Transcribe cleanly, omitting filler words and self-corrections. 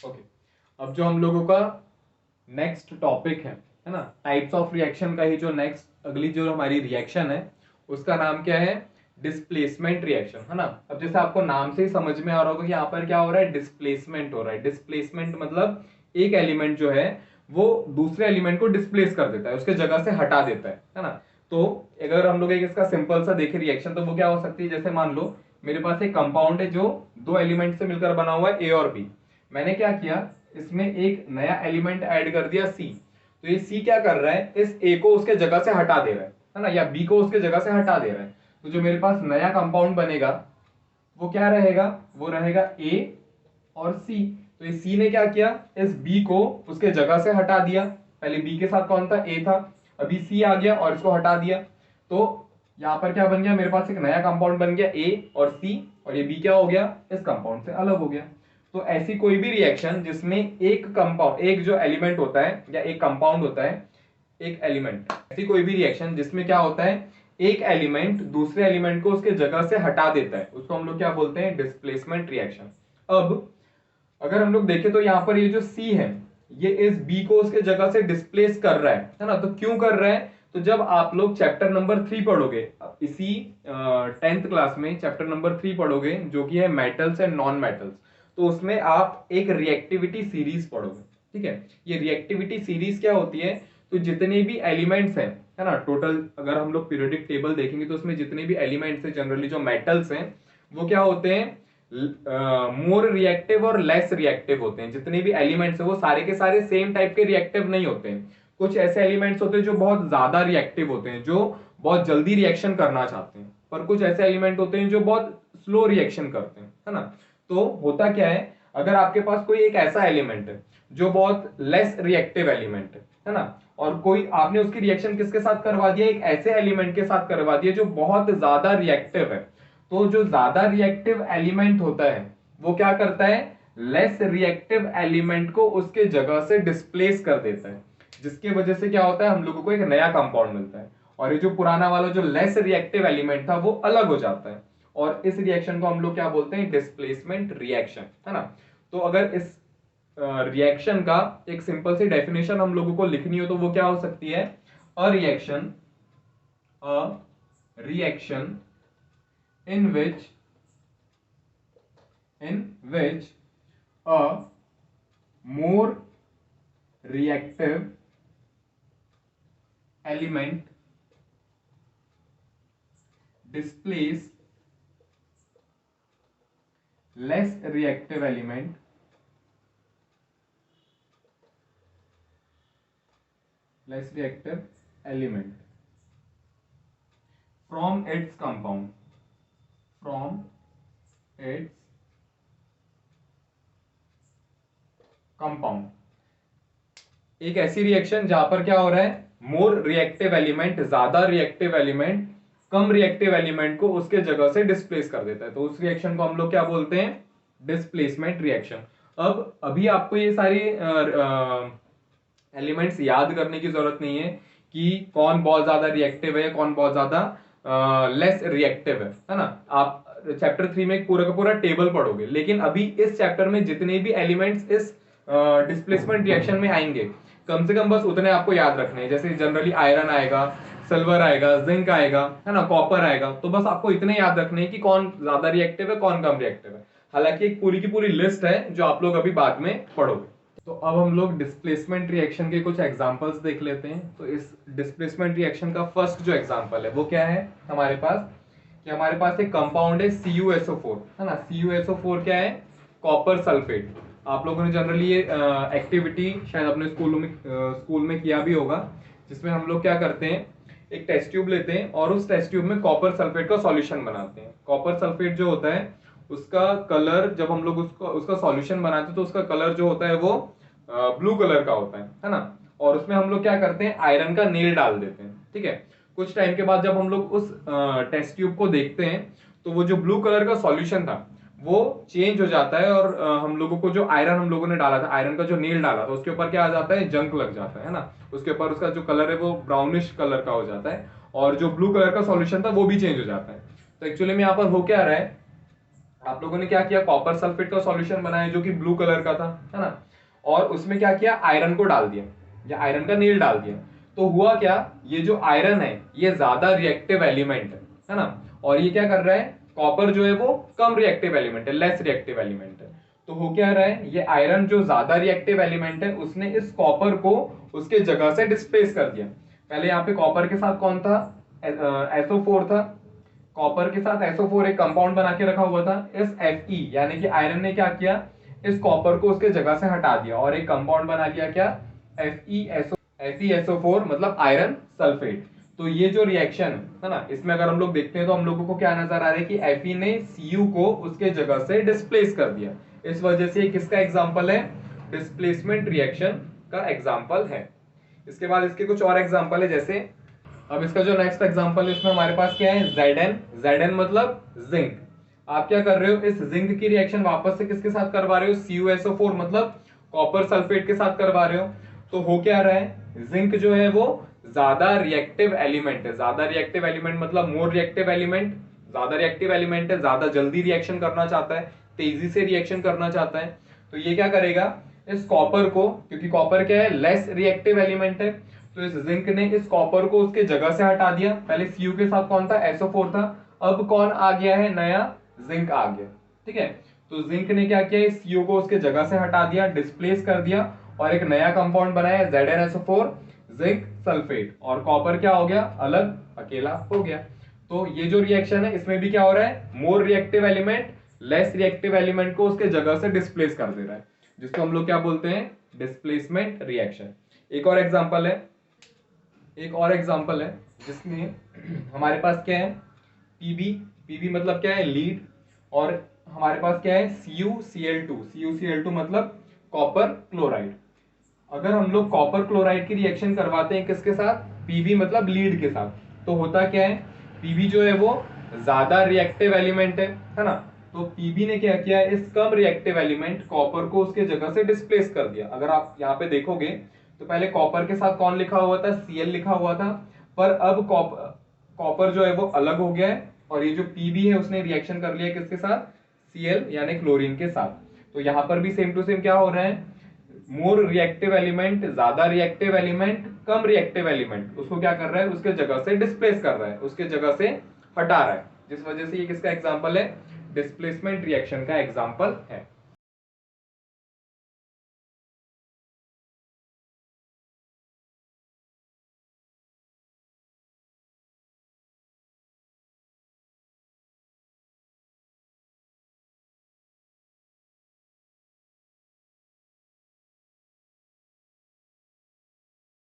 Okay, अब जो हम लोगों का नेक्स्ट टॉपिक है ना, टाइप्स ऑफ रिएक्शन का ही जो नेक्स्ट अगली जो हमारी रिएक्शन है उसका नाम क्या है, डिस्प्लेसमेंट रिएक्शन, है ना। अब जैसे आपको नाम से ही समझ में आ रहा होगा कि यहाँ पर क्या हो रहा है, डिस्प्लेसमेंट हो रहा है। डिस्प्लेसमेंट मतलब एक एलिमेंट जो है वो दूसरे एलिमेंट को डिस्प्लेस कर देता है, उसके जगह से हटा देता है ना। तो अगर हम लोग एक इसका सिंपल सा देखें रिएक्शन, तो वो क्या हो सकती है, जैसे मान लो मेरे पास एक कंपाउंड है जो दो एलिमेंट से मिलकर बना हुआ है, ए और बी। मैंने क्या किया, इसमें एक नया एलिमेंट ऐड कर दिया, सी। तो ये सी क्या कर रहा है, इस ए को उसके जगह से हटा दे रहा है ना, या बी को उसके जगह से हटा दे रहा है। तो जो मेरे पास नया कंपाउंड बनेगा वो क्या रहेगा, वो रहेगा ए और सी। तो इस सी ने क्या किया, इस बी को उसके जगह से हटा दिया। पहले बी के साथ कौन था, ए था, अभी सी आ गया और इसको हटा दिया। तो यहां पर क्या बन गया, मेरे पास एक नया कंपाउंड बन गया ए और सी, और ये बी क्या हो गया, इस कंपाउंड से अलग हो गया। तो ऐसी कोई भी रिएक्शन जिसमें एक कंपाउंड, एक जो एलिमेंट होता है या एक कंपाउंड होता है, एक एलिमेंट, ऐसी कोई भी रिएक्शन जिसमें क्या होता है, एक एलिमेंट दूसरे एलिमेंट को उसके जगह से हटा देता है, उसको हम लोग क्या बोलते हैं, डिस्प्लेसमेंट रिएक्शन। अब अगर हम लोग देखें तो यहाँ पर ये जो सी है, ये इस बी को उसके जगह से डिस्प्लेस कर रहा है ना। तो क्यों कर रहा है, तो जब आप लोग चैप्टर नंबर 3 पढ़ोगे, इसी 10th क्लास में चैप्टर नंबर 3 पढ़ोगे जो कि है मेटल्स एंड नॉन मेटल्स, तो उसमें आप एक रिएक्टिविटी सीरीज पढ़ोगे। ठीक है, ये रिएक्टिविटी सीरीज क्या होती है, तो जितने भी एलिमेंट्स हैं, है ना, टोटल अगर हम लोग पीरियोडिक टेबल देखेंगे तो उसमें जितने भी एलिमेंट्स हैं, जनरली जो मेटल्स हैं, वो क्या होते हैं, मोर रिएक्टिव और लेस रिएक्टिव होते हैं। जितने भी एलिमेंट्स हैं वो सारे के सारे सेम टाइप के रिएक्टिव नहीं होते हैं। कुछ ऐसे एलिमेंट्स होते हैं जो बहुत ज्यादा रिएक्टिव होते हैं, जो बहुत जल्दी रिएक्शन करना चाहते हैं, पर कुछ ऐसे एलिमेंट होते हैं जो बहुत स्लो रिएक्शन करते हैं, है ना। तो होता क्या है, अगर आपके पास कोई एक ऐसा एलिमेंट है जो बहुत लेस रिएक्टिव एलिमेंट है ना, और कोई आपने उसकी रिएक्शन किसके साथ करवा दिया, एक ऐसे एलिमेंट के साथ करवा दिया जो बहुत ज्यादा रिएक्टिव है, तो जो ज्यादा रिएक्टिव एलिमेंट होता है वो क्या करता है, लेस रिएक्टिव एलिमेंट को उसके जगह से डिस्प्लेस कर देता है, जिसकी वजह से क्या होता है, हम लोगों को एक नया कंपाउंड मिलता है, और ये जो पुराना वाला जो लेस रिएक्टिव एलिमेंट था वो अलग हो जाता है। और इस रिएक्शन को हम लोग क्या बोलते हैं, डिस्प्लेसमेंट रिएक्शन, है ना। तो अगर इस रिएक्शन का एक सिंपल सी डेफिनेशन हम लोगों को लिखनी हो तो वो क्या हो सकती है, a reaction in which a more reactive element displace less reactive element from its compound, from its compound। एक ऐसी रिएक्शन जहां पर क्या हो रहा है, मोर रिएक्टिव एलिमेंट, ज्यादा रिएक्टिव एलिमेंट कम रिएक्टिव एलिमेंट को उसके जगह से डिस्प्लेस कर देता है, तो उस रिएक्शन को हम लोग क्या बोलते हैं, डिस्प्लेसमेंट रिएक्शन। अब अभी आपको ये सारी एलिमेंट्स याद करने की जरूरत नहीं है कि कौन बहुत ज्यादा रिएक्टिव है, कौन बहुत ज्यादा लेस रिएक्टिव है ना। आप चैप्टर 3 में पूरा का पूरा टेबल पढ़ोगे, लेकिन अभी इस चैप्टर में जितने भी एलिमेंट्स इस डिस्प्लेसमेंट रिएक्शन में आएंगे, कम से कम बस उतने आपको याद रखने हैं। जैसे जनरली आयरन आएगा, सिल्वर आएगा, जिंक आएगा, है ना, कॉपर आएगा, तो बस आपको इतने याद रखने हैं कि कौन ज्यादा रिएक्टिव है, कौन कम रिएक्टिव है। हालांकि एक पूरी की पूरी लिस्ट है जो आप लोग अभी बाद में पढ़ोगे। तो अब हम लोग डिस्प्लेसमेंट रिएक्शन के कुछ एग्जांपल्स देख लेते हैं। तो इस डिस्प्लेसमेंट रिएक्शन का फर्स्ट जो एग्जांपल है वो क्या है हमारे पास, कि हमारे पास एक कंपाउंड है CuSO4, है ना। CuSO4 क्या है, कॉपर सल्फेट। आप लोगों ने जनरली ये एक्टिविटी शायद अपने स्कूल में किया भी होगा, जिसमें हम लोग क्या करते हैं, एक टेस्ट ट्यूब लेते हैं और उस टेस्ट ट्यूब में कॉपर सल्फेट का सॉल्यूशन बनाते हैं। कॉपर सल्फेट जो होता है उसका कलर, जब हम लोग उसका सॉल्यूशन बनाते हैं तो उसका कलर जो होता है वो ब्लू कलर का होता है ना। और उसमें हम लोग क्या करते हैं, आयरन का नेल डाल देते हैं। ठीक है, कुछ टाइम के बाद जब हम लोग उस टेस्ट ट्यूब को देखते हैं तो वो जो ब्लू कलर का सॉल्यूशन था वो चेंज हो जाता है, और हम लोगों को जो आयरन हम लोगों ने डाला था, आयरन का जो नेल डाला था, उसके ऊपर क्या आ जाता है, जंक लग जाता है ना। उसके ऊपर उसका जो कलर है वो ब्राउनिश कलर का हो जाता है, और जो ब्लू कलर का सॉल्यूशन था वो भी चेंज हो जाता है। तो एक्चुअली में यहाँ पर हो क्या रहा है, आप लोगों ने क्या किया, कॉपर सल्फेट का सॉल्यूशन बनाया जो कि ब्लू कलर का था, है ना, और उसमें क्या किया, आयरन को डाल दिया या आयरन का नील डाल दिया। तो हुआ क्या, ये जो आयरन है ये ज्यादा रिएक्टिव एलिमेंट है ना, और ये क्या कर रहा है, कॉपर जो है वो कम रिएक्टिव एलिमेंट है, लेस रिएक्टिव एलिमेंट है। तो हो क्या रहा है, ये आयरन जो ज्यादा रिएक्टिव एलिमेंट है उसने इस कॉपर को उसके जगह से डिस्प्लेस कर दिया। पहले यहाँ पे कॉपर के साथ कौन था, SO4 था, कॉपर के साथ SO4 एक कंपाउंड बना के रखा हुआ था। इस Fe यानी कि आयरन ने क्या किया, इस कॉपर को उसके जगह से हटा दिया और एक कंपाउंड बना दिया, क्या, FeSO4 मतलब आयरन सल्फेट। तो ये जो रिएक्शन है ना, इसमें अगर हम लोग देखते हैं तो हम लोगों को क्या नजर आ रहा है कि Fe ने Cu को उसके जगह से डिस्प्लेस कर दिया। इस वजह से ये किसका एग्जाम्पल है, डिस्प्लेसमेंट रिएक्शन का एग्जाम्पल है। इसके बाद इसके कुछ और एग्जाम्पल है, जैसे अब इसका जो नेक्स्ट एग्जांपल है इसमें हमारे पास क्या है, Zn मतलब जिंक। आप क्या कर रहे हो, इस जिंक की रिएक्शन वापस से किसके साथ करवा रहे हो, CuSO4 मतलब कॉपर सल्फेट के साथ करवा रहे हो। तो हो क्या रहा है, जिंक जो है वो ज्यादा रिएक्टिव एलिमेंट है, ज्यादा रिएक्टिव एलिमेंट मतलब मोर रिएक्टिव एलिमेंट, ज्यादा रिएक्टिव एलिमेंट है, ज्यादा जल्दी रिएक्शन करना चाहता है, तेजी से रिएक्शन करना चाहता है। तो ये क्या करेगा, इस कॉपर को, क्योंकि कॉपर क्या है, लेस रिएक्टिव एलिमेंट है, तो इस जिंक ने इस कॉपर को उसके जगह से हटा दिया। पहले Cu के साथ कौन था, SO4 था, अब कौन आ गया है, नया जिंक आ गया। ठीक है, तो जिंक ने क्या किया, इस Cu को उसके जगह से हटा दिया, डिस्प्लेस कर दिया और एक नया कंपाउंड बनाया ZnSO4 जिंक सल्फेट, और कॉपर क्या हो गया, अलग अकेला हो गया। तो ये जो रिएक्शन है इसमें भी क्या हो रहा है, more reactive element less reactive element को उसके जगह से डिस्प्लेस कर दे रहा है, जिसको हम लोग क्या बोलते हैं, डिस्प्लेसमेंट रिएक्शन। एक और एग्जांपल है जिसमें हमारे पास क्या है, पीबी मतलब क्या है, लीड, और हमारे पास क्या है, CuCl2 मतलब कॉपर क्लोराइड। अगर हम लोग कॉपर क्लोराइड की रिएक्शन करवाते हैं किसके साथ, पीबी मतलब लीड के साथ, तो होता क्या है, पीबी जो है वो ज्यादा रिएक्टिव एलिमेंट है ना, तो पीबी ने क्या किया, इस कम रिएक्टिव एलिमेंट कॉपर को उसके जगह से डिस्प्लेस कर दिया। अगर आप यहाँ पे देखोगे तो पहले कॉपर के साथ कौन लिखा हुआ था, Cl लिखा हुआ था, पर अब कॉपर जो है वो अलग हो गया है, और ये जो पीबी है उसने रिएक्शन कर लिया किसके साथ, Cl यानी क्लोरीन के साथ। तो यहाँ पर भी सेम टू सेम क्या हो रहा है, मोर रिएक्टिव एलिमेंट, ज्यादा रिएक्टिव एलिमेंट कम रिएक्टिव एलिमेंट उसको क्या कर रहा है, उसके जगह से डिस्प्लेस कर रहा है, उसके जगह से हटा रहा है, जिस वजह से ये किसका एग्जांपल है, डिस्प्लेसमेंट रिएक्शन का एग्जांपल है।